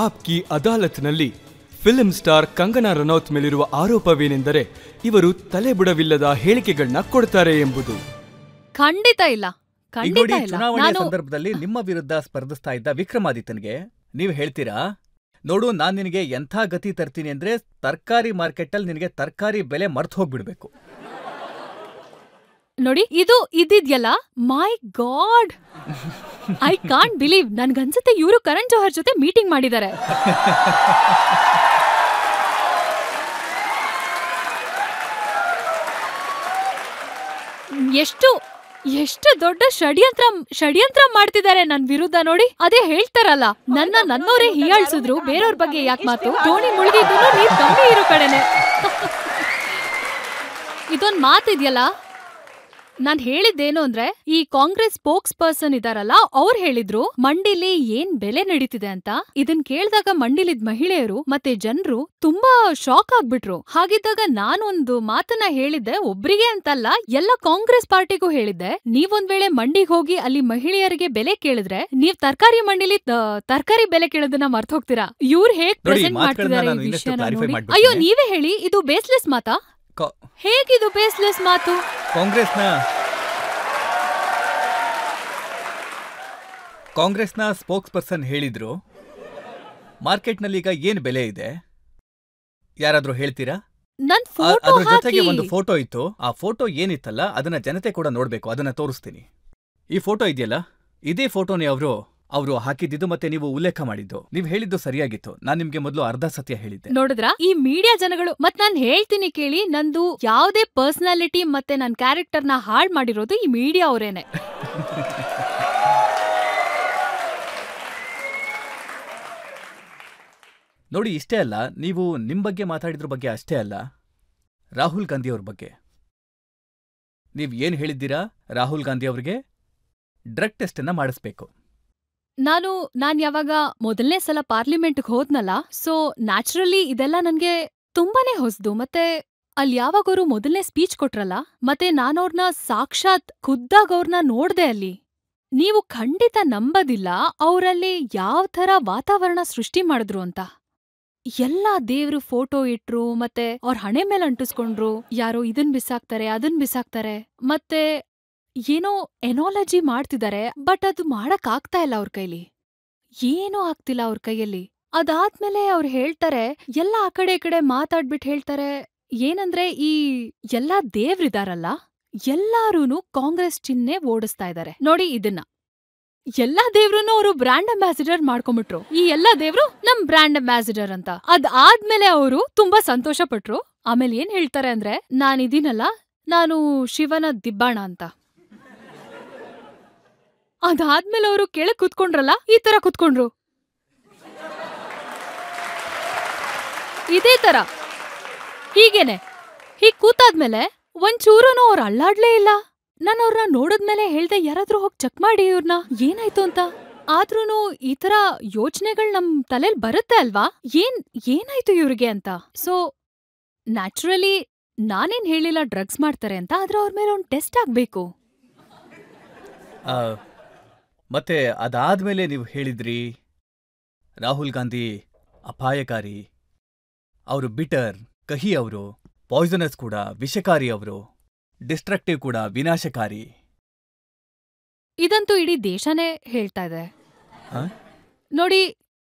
Aapki ಅದಾಲತ್ನಲ್ಲಿ film star Kangana Ranaut ಮೇಲಿರುವ ಆರೋಪವೇನೆಂದರೆ ಇವರು ತಲೆಬುಡವಿಲ್ಲದ ಹೇಳಿಕೆಗಳನ್ನ ಕೊಡ್ತಾರೆ ಎಂಬುದು. ಖಂಡಿತ ಇಲ್ಲ. ಚುನಾವಣೆಯ ಸಂದರ್ಭದಲ್ಲಿ ನಿಮ್ಮ ವಿರುದ್ಧ ಸ್ಪರ್ಧಿಸ್ತಾ ಇದ್ದ ವಿಕ್ರಮಾದಿತ್ಯನ್ಗೆ ನೀವು ಹೇಳ್ತೀರಾ, ನೋಡು ನಾನ್ ನಿನಗೆ ಎಂಥ ಗತಿ ತರ್ತೀನಿ ಅಂದ್ರೆ ತರಕಾರಿ ಮಾರ್ಕೆಟಲ್ಲಿ ನಿನಗೆ ತರಕಾರಿ ಬೆಲೆ ಮರ್ತು ಹೋಗ್ಬಿಡ್ಬೇಕು. ನೋಡಿ ಇದಿದ್ಯಲ್ಲ, ಮೈ ಗಾಡ್, ಐ ಕಾಂಟ್ ಬಿಲೀವ್. ನನ್ಗನ್ಸುತ್ತೆ ಇವರು ಕರಣ್ ಜೋಹರ್ ಜೊತೆ ಮೀಟಿಂಗ್ ಮಾಡಿದ್ದಾರೆ. ಎಷ್ಟು ದೊಡ್ಡ ಷಡ್ಯಂತ್ರ ಮಾಡ್ತಿದ್ದಾರೆ ನನ್ ವಿರುದ್ಧ. ನೋಡಿ, ಅದೇ ಹೇಳ್ತಾರಲ್ಲ, ನನ್ನೋರೇ ಹೀಯಾಳ್ಸಿದ್ರು, ಬೇರೆಯವ್ರ ಬಗ್ಗೆ ಯಾಕೆ ಮಾತು, ದೋಣಿ ಮುಳುಗಿದ್ರು ನೀರ್ ಕಮ್ಮಿ ಇರೋ ಕಡೆನೆ. ಇದೊಂದ್ ಮಾತಿದ್ಯಲ್ಲ, ನಾನ್ ಹೇಳಿದ್ದೇನು ಅಂದ್ರೆ, ಈ ಕಾಂಗ್ರೆಸ್ ಸ್ಪೋಕ್ಸ್ ಪರ್ಸನ್ ಇದಾರಲ್ಲ, ಅವ್ರು ಹೇಳಿದ್ರು ಮಂಡಿಲಿ ಏನ್ ಬೆಲೆ ನಡೀತಿದೆ ಅಂತ. ಇದನ್ ಕೇಳಿದಾಗ ಮಂಡಿಲಿದ್ ಮಹಿಳೆಯರು ಮತ್ತೆ ಜನರು ತುಂಬಾ ಶಾಕ್ ಆಗ್ಬಿಟ್ರು. ಹಾಗಿದ್ದಾಗ ನಾನೊಂದು ಮಾತನ್ನ ಹೇಳಿದ್ದೆ, ಒಬ್ರಿಗೆ ಅಂತಲ್ಲ, ಎಲ್ಲ ಕಾಂಗ್ರೆಸ್ ಪಾರ್ಟಿಗೂ ಹೇಳಿದ್ದೆ. ನೀವೊಂದ್ ವೇಳೆ ಮಂಡಿಗೆ ಹೋಗಿ ಅಲ್ಲಿ ಮಹಿಳೆಯರಿಗೆ ಬೆಲೆ ಕೇಳಿದ್ರೆ, ನೀವ್ ತರಕಾರಿ ಮಂಡಿಲಿ ತರಕಾರಿ ಬೆಲೆ ಕೇಳೋದನ್ನ ಮರ್ತ ಹೋಗ್ತೀರಾ. ಇವ್ರು ಹೇಗ್ ಪ್ರೆಸೆಂಟ್ ಮಾಡ್ತಿದ್ದಾರೆ ಈ ವಿಷಯನ ನೋಡಿ. ಅಯ್ಯೋ, ನೀವೇ ಹೇಳಿ, ಇದು ಬೇಸ್ಲೆಸ್ ಮಾತಾ? ಹೇಗಿದು ಬೇಸ್ಲೆಸ್ ಮಾತು? ಕಾಂಗ್ರೆಸ್ನ ಸ್ಪೋಕ್ಸ್ ಪರ್ಸನ್ ಹೇಳಿದ್ರು, ಮಾರ್ಕೆಟ್ನಲ್ಲಿ ಈಗ ಏನ್ ಬೆಲೆ ಇದೆ ಯಾರಾದ್ರೂ ಹೇಳ್ತೀರಾ? ಅದ್ರ ಜೊತೆಗೆ ಒಂದು ಫೋಟೋ ಇತ್ತು. ಆ ಫೋಟೋ ಏನಿತ್ತಲ್ಲ ಅದನ್ನ ಜನತೆ ಕೂಡ ನೋಡ್ಬೇಕು, ಅದನ್ನ ತೋರಿಸ್ತೀನಿ. ಈ ಫೋಟೋ ಇದೆಯಲ್ಲ, ಇದೇ ಫೋಟೋನೇ ಅವರು ಹಾಕಿದ್ದು ಮತ್ತೆ ನೀವು ಉಲ್ಲೇಖ ಮಾಡಿದ್ದು. ನೀವ್ ಹೇಳಿದ್ದು ಸರಿಯಾಗಿತ್ತು. ನಾನ್ ನಿಮ್ಗೆ ಮೊದಲು ಅರ್ಧ ಸತ್ಯ ಹೇಳಿದ್ದೆ. ನೋಡಿದ್ರ, ಈ ಮೀಡಿಯಾ ಜನಗಳು. ಮತ್ ನಾನ್ ಹೇಳ್ತೀನಿ ಕೇಳಿ, ನಂದು ಯಾವ್ದೇ ಪರ್ಸನಾಲಿಟಿ ಮತ್ತೆ ನನ್ ಕ್ಯಾರೆಕ್ಟರ್ನ ಹಾಳ್ ಮಾಡಿರೋದು ಈ ಮೀಡಿಯಾ ಅವರೇನೆ. ನೋಡಿ, ಇಷ್ಟೇ ಅಲ್ಲ, ನೀವು ನಿಮ್ ಬಗ್ಗೆ ಮಾತಾಡಿದ್ರ ಬಗ್ಗೆ ಅಷ್ಟೇ ಅಲ್ಲ, ರಾಹುಲ್ ಗಾಂಧಿ ಅವ್ರ ಬಗ್ಗೆ ನೀವ್ ಏನ್ ಹೇಳಿದ್ದೀರಾ? ರಾಹುಲ್ ಗಾಂಧಿ ಅವ್ರಿಗೆ ಡ್ರಗ್ ಟೆಸ್ಟ್ ಅನ್ನ ಮಾಡಿಸ್ಬೇಕು. ನಾನ್ ಯಾವಾಗ ಮೊದಲನೇ ಸಲ ಪಾರ್ಲಿಮೆಂಟ್ಗೆ ಹೋದ್ನಲ್ಲ, ಸೊ ನ್ಯಾಚುರಲಿ ಇದೆಲ್ಲ ನನ್ಗೆ ತುಂಬಾನೇ ಹೊಸ್ದು. ಮತ್ತೆ ಅಲ್ಲಿ ಯಾವಾಗ ಅವರು ಮೊದಲನೇ ಸ್ಪೀಚ್ ಕೊಟ್ರಲ್ಲ, ಮತ್ತೆ ನಾನವ್ರನ್ನ ಸಾಕ್ಷಾತ್ ಖುದ್ದಾಗ್ ಅವ್ರನ್ನ ನೋಡ್ದೆ ಅಲ್ಲಿ. ನೀವು ಖಂಡಿತ ನಂಬದಿಲ್ಲ ಅವರಲ್ಲಿ ಯಾವ ಥರ ವಾತಾವರಣ ಸೃಷ್ಟಿ ಮಾಡಿದ್ರು ಅಂತ. ಎಲ್ಲಾ ದೇವ್ರು ಫೋಟೋ ಇಟ್ರು, ಮತ್ತೆ ಅವ್ರ ಹಣೆ ಮೇಲೆ ಅಂಟಿಸ್ಕೊಂಡ್ರು, ಯಾರೋ ಇದನ್ ಬಿಸಾಕ್ತಾರೆ ಅದನ್ ಬಿಸಾಕ್ತಾರೆ, ಮತ್ತೆ ಏನೋ ಎನಾಲಜಿ ಮಾಡ್ತಿದ್ದಾರೆ. ಬಟ್ ಅದು ಮಾಡಕ್ ಆಗ್ತಾ ಇಲ್ಲ ಅವ್ರ ಕೈಲಿ, ಏನೂ ಆಗ್ತಿಲ್ಲ ಅವ್ರ ಕೈಯಲ್ಲಿ. ಅದಾದ್ಮೇಲೆ ಅವ್ರು ಹೇಳ್ತಾರೆ, ಎಲ್ಲ ಆ ಕಡೆ ಈ ಕಡೆ ಮಾತಾಡ್ಬಿಟ್ಟು ಹೇಳ್ತಾರೆ ಏನಂದ್ರೆ, ಈ ಎಲ್ಲಾ ದೇವ್ರಿದಾರಲ್ಲ, ಎಲ್ಲಾರೂನು ಕಾಂಗ್ರೆಸ್ ಚಿಹ್ನೆ ಓಡಿಸ್ತಾ ಇದಾರೆ. ನೋಡಿ ಇದನ್ನ, ಎಲ್ಲಾ ದೇವ್ರನ್ನು ಅವರು ಬ್ರ್ಯಾಂಡ್ ಅಂಬಾಸಿಡರ್ ಮಾಡ್ಕೊಂಬಿಟ್ರು. ಈ ಎಲ್ಲಾ ದೇವ್ರು ನಮ್ ಬ್ರ್ಯಾಂಡ್ ಅಂಬಾಸಿಡರ್ ಅಂತ. ಅದಾದ್ಮೇಲೆ ಅವರು ತುಂಬಾ ಸಂತೋಷ ಪಟ್ರು. ಆಮೇಲೆ ಏನ್ ಹೇಳ್ತಾರೆ ಅಂದ್ರೆ, ನಾನಿದೀನಲ್ಲ, ನಾನು ಶಿವನ ದಿಬ್ಬಾಣ ಅಂತ. ಅದಾದ್ಮೇಲೆ ಅವರು ಕೆಳಗ್ ಕುತ್ಕೊಂಡ್ರಲ್ಲ, ಈ ತರ ಕುತ್ಕೊಂಡ್ರು, ಇದೇ ತರ ಹೀಗೇನೆ. ಹೀಗ್ ಕೂತಾದ್ಮೇಲೆ ಒಂಚೂರುನು ಅವ್ರು ಅಳ್ಳಾಡ್ಲೇ ಇಲ್ಲ. ನಾನು ಅವ್ರನ್ನ ನೋಡಿದ್ಮೇಲೆ ಹೇಳ್ದೆ, ಯಾರಾದ್ರೂ ಹೋಗಿ ಚೆಕ್ ಮಾಡಿ ಇವ್ರನ್ನ, ಏನಾಯ್ತು ಅಂತ. ಆದ್ರೂನು ಈ ತರ ಯೋಚನೆಗಳು ನಮ್ ತಲೆಲ್ ಬರುತ್ತೆ ಅಲ್ವಾ, ಏನಾಯ್ತು ಇವ್ರಿಗೆ ಅಂತ. ಸೊ ನ್ಯಾಚುರಲಿ ನಾನೇನ್ ಹೇಳಿಲ್ಲ ಡ್ರಗ್ಸ್ ಮಾಡ್ತಾರೆ ಅಂತ, ಆದ್ರೆ ಅವ್ರ ಮೇಲೆ ಒಂದು ಟೆಸ್ಟ್ ಆಗ್ಬೇಕು. ಮತ್ತೆ ಅದಾದ್ಮೇಲೆ ನೀವು ಹೇಳಿದ್ರಿ, ರಾಹುಲ್ ಗಾಂಧಿ ಅಪಾಯಕಾರಿ, ಅವರು ಬಿಟರ್, ಕಹಿ, ಅವರು ಪಾಯ್ಸನಸ್ ಕೂಡ, ವಿಷಕಾರಿ, ಅವರು ಡಿಸ್ಟ್ರಕ್ಟಿವ್ ಕೂಡ, ವಿನಾಶಕಾರಿ. ಇದಂತೂ ಇಡೀ ದೇಶನೇ ಹೇಳ್ತಾ ಇದೆ. ನೋಡಿ,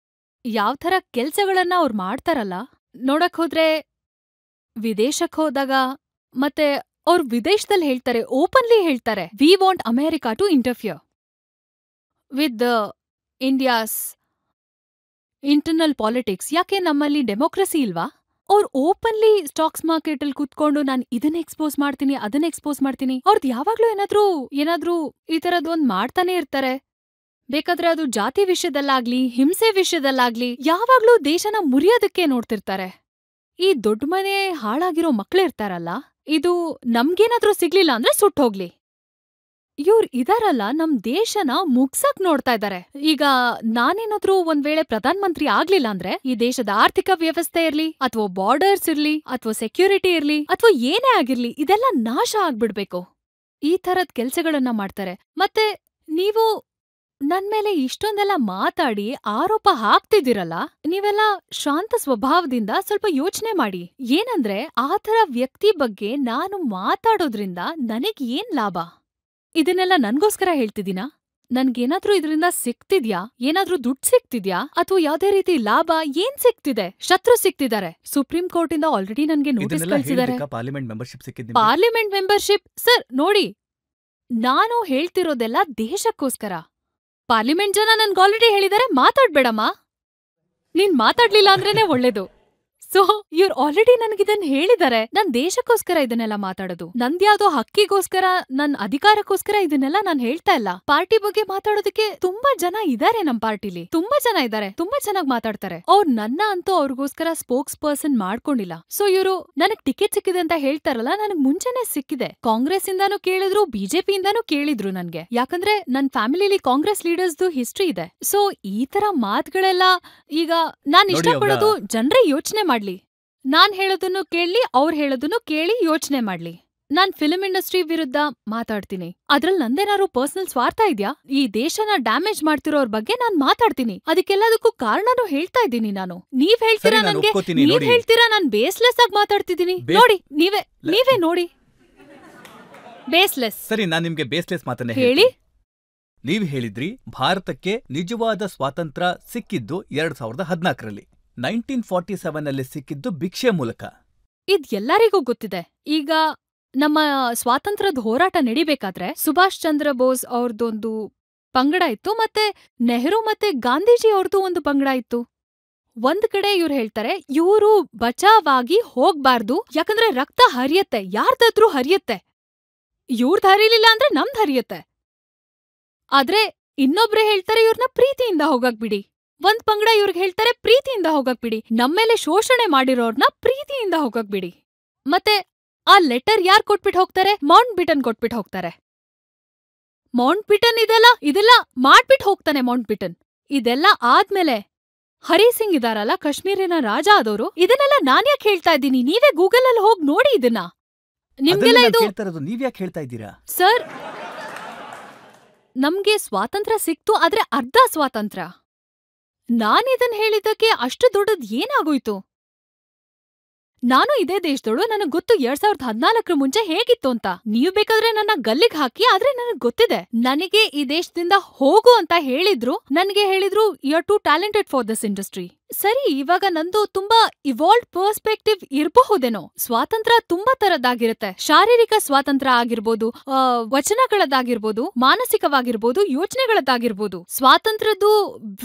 ಯಾವ ಥರ ಕೆಲ್ಸಗಳನ್ನ ಅವ್ರು ಮಾಡ್ತಾರಲ್ಲ, ನೋಡಕ್ ಹೋದ್ರೆ ವಿದೇಶಕ್ ಹೋದಾಗ, ಮತ್ತೆ ಅವ್ರು ವಿದೇಶದಲ್ಲಿ ಹೇಳ್ತಾರೆ, ಓಪನ್ಲಿ ಹೇಳ್ತಾರೆ, we want America to interfere with India's internal politics. ಯಾಕೆ ನಮ್ಮಲ್ಲಿ ಡೆಮೋಕ್ರಸಿ ಇಲ್ವಾ? ಅವ್ರು ಓಪನ್ಲಿ ಸ್ಟಾಕ್ಸ್ ಮಾರ್ಕೆಟ್ ಅಲ್ಲಿ ಕೂತ್ಕೊಂಡು ನಾನು ಇದನ್ನ ಎಕ್ಸ್ಪೋಸ್ ಮಾಡ್ತೀನಿ, ಅದನ್ನ ಎಕ್ಸ್ಪೋಸ್ ಮಾಡ್ತೀನಿ. ಅವ್ರದ್ದು ಯಾವಾಗ್ಲೂ ಏನಾದ್ರೂ ಈ ತರದ್ ಒಂದ್ ಮಾಡ್ತಾನೆ ಇರ್ತಾರೆ. ಬೇಕಾದ್ರೆ ಅದು ಜಾತಿ ವಿಷಯದಲ್ಲಾಗ್ಲಿ, ಹಿಂಸೆ ವಿಷಯದಲ್ಲಾಗ್ಲಿ, ಯಾವಾಗ್ಲೂ ದೇಶನ ಮುರಿಯೋದಕ್ಕೆ ನೋಡ್ತಿರ್ತಾರೆ. ಈ ದೊಡ್ಡ ಮನೆ ಹಾಳಾಗಿರೋ ಮಕ್ಳಿರ್ತಾರಲ್ಲ, ಇದು ನಮ್ಗೇನಾದ್ರೂ ಸಿಗ್ಲಿಲ್ಲ ಅಂದ್ರೆ ಸುಟ್ಟೋಗ್ಲಿ, ಇವ್ರು ಇದಾರಲ್ಲ ನಮ್ ದೇಶನ ಮುಗ್ಸಕ್ ನೋಡ್ತಾ ಇದ್ದಾರೆ. ಈಗ ನಾನೇನಾದ್ರೂ ಒಂದ್ ವೇಳೆ ಪ್ರಧಾನ ಮಂತ್ರಿ ಆಗ್ಲಿಲ್ಲ ಅಂದ್ರೆ, ಈ ದೇಶದ ಆರ್ಥಿಕ ವ್ಯವಸ್ಥೆ ಇರ್ಲಿ, ಅಥವಾ ಬಾರ್ಡರ್ಸ್ ಇರ್ಲಿ, ಅಥವಾ ಸೆಕ್ಯೂರಿಟಿ ಇರ್ಲಿ, ಅಥವಾ ಏನೇ ಆಗಿರ್ಲಿ, ಇದೆಲ್ಲ ನಾಶ ಆಗ್ಬಿಡ್ಬೇಕು. ಈ ತರದ್ ಕೆಲ್ಸಗಳನ್ನ ಮಾಡ್ತಾರೆ. ಮತ್ತೆ ನೀವು ನನ್ಮೇಲೆ ಇಷ್ಟೊಂದೆಲ್ಲ ಮಾತಾಡಿ ಆರೋಪ ಹಾಕ್ತಿದ್ದೀರಲ್ಲ, ನೀವೆಲ್ಲ ಶಾಂತ ಸ್ವಭಾವದಿಂದ ಸ್ವಲ್ಪ ಯೋಚನೆ ಮಾಡಿ. ಏನಂದ್ರೆ ಆ ಥರ ವ್ಯಕ್ತಿ ಬಗ್ಗೆ ನಾನು ಮಾತಾಡೋದ್ರಿಂದ ನನಗ್ ಏನ್ ಲಾಭ? ಇದನ್ನೆಲ್ಲ ನನ್ಗೋಸ್ಕರ ಹೇಳ್ತಿದ್ದೀನಾ? ನನ್ಗೇನಾದ್ರೂ ಇದರಿಂದ ಸಿಕ್ತಿದ್ಯಾ? ಏನಾದ್ರೂ ದುಡ್ಡು ಸಿಕ್ತಿದ್ಯಾ? ಅಥವಾ ಯಾವ್ದೇ ರೀತಿ ಲಾಭ ಏನ್ ಸಿಕ್ತಿದೆ? ಶತ್ರು ಸಿಕ್ತಿದ್ದಾರೆ. ಸುಪ್ರೀಂ ಕೋರ್ಟ್ ಇಂದ ಆಲ್ರೆಡಿ ನನ್ಗೆ ನೋಟಿಸ್ ಕಳ್ಸಿದ್ದಾರೆ. ಪಾರ್ಲಿಮೆಂಟ್ ಮೆಂಬರ್ಶಿಪ್ ಸರ್ ನೋಡಿ, ನಾನು ಹೇಳ್ತಿರೋದೆಲ್ಲ ದೇಶಕ್ಕೋಸ್ಕರ. ಪಾರ್ಲಿಮೆಂಟ್ ಜನ ನನ್ಗೆ ಆಲ್ರೆಡಿ ಹೇಳಿದಾರೆ ಮಾತಾಡ್ಬೇಡಮ್ಮ, ನೀನ್ ಮಾತಾಡ್ಲಿಲ್ಲ ಅಂದ್ರೇನೆ ಒಳ್ಳೇದು. ಸೊ ಇವ್ರು ಆಲ್ರೆಡಿ ನನ್ಗಿದನ್ ಹೇಳಿದಾರೆ. ನಾನ್ ದೇಶಕ್ಕೋಸ್ಕರ ಇದನ್ನೆಲ್ಲ ಮಾತಾಡೋದು, ನಂದ್ಯಾವ್ದೋ ಹಕ್ಕಿಗೋಸ್ಕರ, ನನ್ ಅಧಿಕಾರಕ್ಕೋಸ್ಕರ ಇದನ್ನೆಲ್ಲ ನಾನ್ ಹೇಳ್ತಾ ಇಲ್ಲ. ಪಾರ್ಟಿ ಬಗ್ಗೆ ಮಾತಾಡೋದಕ್ಕೆ ತುಂಬಾ ಜನ ಇದಾರೆ ನಮ್ ಪಾರ್ಟಿಲಿ, ತುಂಬಾ ಜನ ಇದಾರೆ, ತುಂಬಾ ಚೆನ್ನಾಗ್ ಮಾತಾಡ್ತಾರೆ. ನನ್ನ ಅಂತೂ ಅವ್ರಿಗೋಸ್ಕರ ಸ್ಪೋಕ್ಸ್ ಪರ್ಸನ್ ಮಾಡ್ಕೊಂಡಿಲ್ಲ. ಸೊ ಇವರು ನನಗ್ ಟಿಕೆಟ್ ಸಿಕ್ಕಿದೆ ಅಂತ ಹೇಳ್ತಾರಲ್ಲ, ನನಗ್ ಮುಂಚೆನೆ ಸಿಕ್ಕಿದೆ. ಕಾಂಗ್ರೆಸ್ ಇಂದಾನು ಕೇಳಿದ್ರು, ಬಿಜೆಪಿ ಇಂದಾನು ಕೇಳಿದ್ರು ನನ್ಗೆ. ಯಾಕಂದ್ರೆ ನನ್ ಫ್ಯಾಮಿಲಿಲಿ ಕಾಂಗ್ರೆಸ್ ಲೀಡರ್ಸ್ದು ಹಿಸ್ಟ್ರಿ ಇದೆ. ಸೊ ಈ ತರ ಮಾತುಗಳೆಲ್ಲ ಈಗ ನಾನ್ ಇಷ್ಟಪಡೋದು ಜನರೇ ಯೋಚನೆ ಮಾಡ್ಲಿ. ನಾನ್ ಹೇಳೋದನ್ನು ಕೇಳಿ, ಅವ್ರು ಹೇಳೋದನ್ನು ಕೇಳಿ ಯೋಚನೆ ಮಾಡ್ಲಿ. ನಾನ್ ಫಿಲ್ಮ್ ಇಂಡಸ್ಟ್ರಿ ವಿರುದ್ಧ ಮಾತಾಡ್ತೀನಿ. ಅದ್ರಲ್ಲಿ ನಂದೇನಾದ್ರು ಪರ್ಸನಲ್ ಸ್ವಾರ್ಥ ಇದ್ಯಾ? ಈ ದೇಶನ ಡ್ಯಾಮೇಜ್ ಮಾಡ್ತಿರೋರ್ ಬಗ್ಗೆ ನಾನ್ ಮಾತಾಡ್ತೀನಿ. ಅದಕ್ಕೆಲ್ಲದಕ್ಕೂ ಕಾರಣನೂ ಹೇಳ್ತಾ ಇದ್ದೀನಿ ನಾನು. ನೀವ್ ಹೇಳ್ತೀರಾ ನನ್ಗೆ, ನೀವ್ ಹೇಳ್ತೀರಾ ನಾನ್ ಬೇಸ್ಲೆಸ್ ಆಗಿ ಮಾತಾಡ್ತಿದ್ದೀನಿ. ನೋಡಿ ನೀವೇ ನೋಡಿ, ಬೇಸ್ಲೆಸ್. ಸರಿ, ನಾನ್ ನಿಮ್ಗೆ ಬೇಸ್ಲೆಸ್ ಮಾತನ್ನ ಹೇಳಿ. ನೀವ್ ಹೇಳಿದ್ರಿ ಭಾರತಕ್ಕೆ ನಿಜವಾದ ಸ್ವಾತಂತ್ರ್ಯ ಸಿಕ್ಕಿದ್ದು 2014ರಲ್ಲಿ. 1947ನಲ್ಲಿ ಸಿಕ್ಕಿದ್ದು ಭಿಕ್ಷೆ ಮೂಲಕ. ಇದ್ ಎಲ್ಲರಿಗೂ ಗೊತ್ತಿದೆ. ಈಗ ನಮ್ಮ ಸ್ವಾತಂತ್ರ್ಯದ ಹೋರಾಟ ನಡಿಬೇಕಾದ್ರೆ ಸುಭಾಷ್ ಚಂದ್ರ ಬೋಸ್ ಅವ್ರದ್ದೊಂದು ಪಂಗಡ ಇತ್ತು, ಮತ್ತೆ ನೆಹರು ಮತ್ತೆ ಗಾಂಧೀಜಿ ಅವ್ರದ್ದು ಒಂದು ಪಂಗಡ ಇತ್ತು. ಒಂದ್ ಕಡೆ ಇವ್ರು ಹೇಳ್ತಾರೆ ಇವ್ರು ಬಚಾವಾಗಿ ಹೋಗ್ಬಾರ್ದು, ಯಾಕಂದ್ರೆ ರಕ್ತ ಹರಿಯತ್ತೆ, ಯಾರ್ದಾದ್ರೂ ಹರಿಯತ್ತೆ, ಇವ್ರದ್ ಹರಿಲಿಲ್ಲ ಅಂದ್ರೆ ನಮ್ದ್ ಹರಿಯತ್ತೆ. ಆದ್ರೆ ಇನ್ನೊಬ್ರೇ ಹೇಳ್ತಾರೆ ಇವ್ರನ್ನ ಪ್ರೀತಿಯಿಂದ ಹೋಗಕ್ ಬಿಡಿ. ಒಂದ್ ಪಂಗಡ ಇವ್ರಿಗೆ ಹೇಳ್ತಾರೆ ಪ್ರೀತಿಯಿಂದ ಹೋಗಕ್ ಬಿಡಿ, ನಮ್ಮೇಲೆ ಶೋಷಣೆ ಮಾಡಿರೋರ್ನ ಪ್ರೀತಿಯಿಂದ ಹೋಗಕ್ ಬಿಡಿ. ಮತ್ತೆ ಆ ಲೆಟರ್ ಯಾರ್ ಕೊಟ್ಬಿಟ್ಟು ಹೋಗ್ತಾರೆ? ಮೌಂಟ್ ಬಿಟನ್ ಕೊಟ್ಬಿಟ್ಟು ಹೋಗ್ತಾರೆ. ಮೌಂಟ್ ಬಿಟನ್ ಇದೆಲ್ಲ ಮಾಡ್ಬಿಟ್ಟು ಹೋಗ್ತಾನೆ ಮೌಂಟ್ ಬಿಟನ್. ಇದೆಲ್ಲ ಆದ್ಮೇಲೆ ಹರಿ ಸಿಂಗ್ ಇದಾರಲ್ಲ, ಕಾಶ್ಮೀರಿನ ರಾಜ ಆದವರು, ಇದನ್ನೆಲ್ಲ ನಾನ್ಯಾಕೆ ಹೇಳ್ತಾ ಇದ್ದೀನಿ? ನೀವೇ ಗೂಗಲ್ ಅಲ್ಲಿ ಹೋಗಿ ನೋಡಿ ಇದನ್ನ. ನಿಮ್ಗೆಲ್ಲ ಇದು ನೀವ್ಯಾಕೆ ಹೇಳ್ತಾ ಇದ್ದೀರಾ ಸರ್? ನಮ್ಗೆ ಸ್ವಾತಂತ್ರ್ಯ ಸಿಕ್ತು, ಆದ್ರೆ ಅರ್ಧ ಸ್ವಾತಂತ್ರ್ಯ. ನಾನಿದನ್ ಹೇಳಿದ್ದಕ್ಕೆ ಅಷ್ಟು ದೊಡ್ಡದ್ ಏನಾಗೋಯ್ತು? ನಾನು ಇದೇ ದೇಶದೋಳು, ನನಗ್ ಗೊತ್ತು 2014 ಮುಂಚೆ ಹೇಗಿತ್ತು ಅಂತ. ನೀವ್ ಬೇಕಾದ್ರೆ ನನ್ನ ಗಲ್ಲಿಗ್ ಹಾಕಿ, ಆದ್ರೆ ನನಗ್ ಗೊತ್ತಿದೆ. ನನಗೆ ಈ ದೇಶದಿಂದ ಹೋಗು ಅಂತ ಹೇಳಿದ್ರು, you are too talented for this industry. ಸರಿ, ಇವಾಗ ನಂದು ತುಂಬಾ ಇವಾಲ್ವ್ಡ್ ಪರ್ಸ್ಪೆಕ್ಟಿವ್ ಇರಬಹುದೇನೋ. ಸ್ವಾತಂತ್ರ್ಯ ತುಂಬಾ ತರದ್ದಾಗಿರುತ್ತೆ. ಶಾರೀರಿಕ ಸ್ವಾತಂತ್ರ್ಯ ಆಗಿರ್ಬೋದು, ವಚನಗಳದ್ದಾಗಿರ್ಬೋದು, ಮಾನಸಿಕವಾಗಿರ್ಬೋದು, ಯೋಚನೆಗಳದ್ದಾಗಿರ್ಬೋದು. ಸ್ವಾತಂತ್ರ್ಯದ್ದು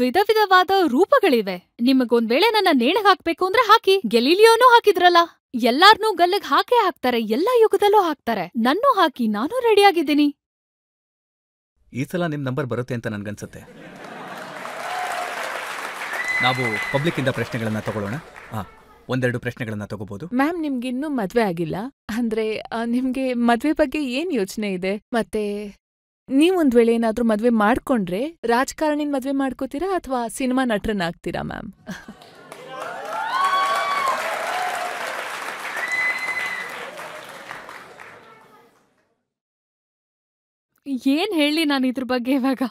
ವಿಧ ವಿಧವಾದ ರೂಪಗಳಿವೆ. ನಿಮಗೊಂದ್ ವೇಳೆ ನನ್ನ ನೇಣಿಗ್ ಹಾಕ್ಬೇಕು ಅಂದ್ರೆ ಹಾಕಿ. ಗೆಲೀಲಿಯೋನೂ ಹಾಕಿದ್ರಲ್ಲ. ಎಲ್ಲಾರ್ನೂ ಗಲ್ಲಿಗ್ ಹಾಕೇ ಹಾಕ್ತಾರೆ, ಎಲ್ಲಾ ಯುಗದಲ್ಲೂ ಹಾಕ್ತಾರೆ. ನನ್ನೂ ಹಾಕಿ, ನಾನು ರೆಡಿಯಾಗಿದ್ದೀನಿ. ಈ ಸಲ ನಿಮ್ ನಂಬರ್ ಬರುತ್ತೆ ಅಂತ ನನ್ಗನ್ಸುತ್ತೆ. ನಾವು ಪಬ್ಲಿಕ್ ಇಂದ ಪ್ರಶ್ನೆಗಳನ್ನ ತಗೊಳ್ಳೋಣ. ಒಂದೆರಡು ಪ್ರಶ್ನೆಗಳನ್ನ ತಗೋಬಹುದು. ಮ್ಯಾಮ್, ನಿಮ್ಗೆ ಇನ್ನೂ ಮದ್ವೆ ಆಗಿಲ್ಲ ಅಂದ್ರೆ ನಿಮ್ಗೆ ಮದ್ವೆ ಬಗ್ಗೆ ಏನ್ ಯೋಚನೆ ಇದೆ? ಮತ್ತೆ ನೀವೊಂದ್ ವೇಳೆ ಏನಾದ್ರೂ ಮದ್ವೆ ಮಾಡ್ಕೊಂಡ್ರೆ ರಾಜಕಾರಣಿನ್ ಮದ್ವೆ ಮಾಡ್ಕೋತೀರಾ ಅಥವಾ ಸಿನಿಮಾ ನಟರನ್ನ ಆಗ್ತೀರಾ ಮ್ಯಾಮ್? ಏನ್ ಹೇಳಿ ನಾನು ಇದ್ರ ಬಗ್ಗೆ ಇವಾಗ?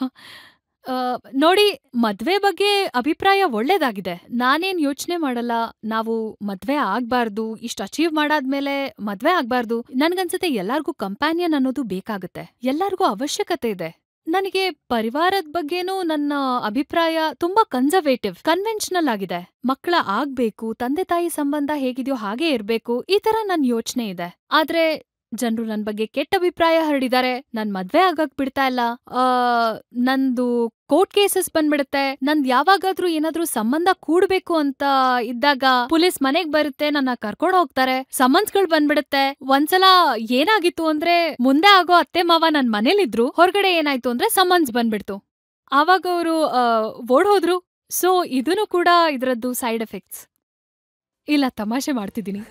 ನೋಡಿ, ಮದ್ವೆ ಬಗ್ಗೆ ಅಭಿಪ್ರಾಯ ಒಳ್ಳೇದಾಗಿದೆ. ನಾನೇನ್ ಯೋಚನೆ ಮಾಡಲ್ಲ ನಾವು ಮದ್ವೆ ಆಗ್ಬಾರ್ದು, ಇಷ್ಟ ಅಚೀವ್ ಮಾಡಾದ್ಮೇಲೆ ಮದ್ವೆ ಆಗ್ಬಾರ್ದು. ನನ್ಗನ್ಸುತ್ತೆ ಎಲ್ಲಾರ್ಗೂ ಕಂಪ್ಯಾನಿಯನ್ ಅನ್ನೋದು ಬೇಕಾಗುತ್ತೆ, ಎಲ್ಲಾರ್ಗೂ ಅವಶ್ಯಕತೆ ಇದೆ. ನನಗೆ ಪರಿವಾರದ ಬಗ್ಗೆನೂ ನನ್ನ ಅಭಿಪ್ರಾಯ ತುಂಬಾ ಕನ್ವೆನ್ಷನಲ್ ಆಗಿದೆ. ಮಕ್ಕಳ ಆಗ್ಬೇಕು, ತಂದೆ ತಾಯಿ ಸಂಬಂಧ ಹೇಗಿದೆಯೋ ಹಾಗೇ ಇರ್ಬೇಕು, ಈ ತರ ನನ್ ಯೋಚನೆ ಇದೆ. ಆದ್ರೆ ಜನರು ನನ್ ಬಗ್ಗೆ ಕೆಟ್ಟ ಅಭಿಪ್ರಾಯ ಹರಡಿದ್ದಾರೆ. ನಾನ್ ಮದ್ವೆ ಆಗಕ್ ಬಿಡ್ತಾ ಇಲ್ಲ, ನಂದು ಕೋರ್ಟ್ ಕೇಸಸ್ ಬಂದ್ಬಿಡುತ್ತೆ, ನಂದ್ ಯಾವಾಗಾದ್ರೂ ಏನಾದ್ರೂ ಸಂಬಂಧ ಕೂಡ್ಬೇಕು ಅಂತ ಇದ್ದಾಗ ಪೊಲೀಸ್ ಮನೆಗ್ ಬರುತ್ತೆ, ನನ್ನ ಕರ್ಕೊಂಡ್ ಹೋಗ್ತಾರೆ, ಸಮನ್ಸ್ಗಳು ಬಂದ್ಬಿಡುತ್ತೆ. ಒಂದ್ಸಲ ಏನಾಗಿತ್ತು ಅಂದ್ರೆ, ಮುಂದೆ ಆಗೋ ಅತ್ತೆ ಮಾವ ನನ್ ಮನೇಲಿದ್ರು, ಹೊರಗಡೆ ಏನಾಯ್ತು ಅಂದ್ರೆ ಸಮನ್ಸ್ ಬಂದ್ಬಿಡ್ತು. ಆವಾಗ ಅವರು ಓಡ್ಹೋದ್ರು. ಸೊ ಇದನ್ನು ಕೂಡ ಇದರದ್ದು ಸೈಡ್ ಎಫೆಕ್ಟ್ಸ್. ಇಲ್ಲ, ತಮಾಷೆ ಮಾಡ್ತಿದ್ದೀನಿ.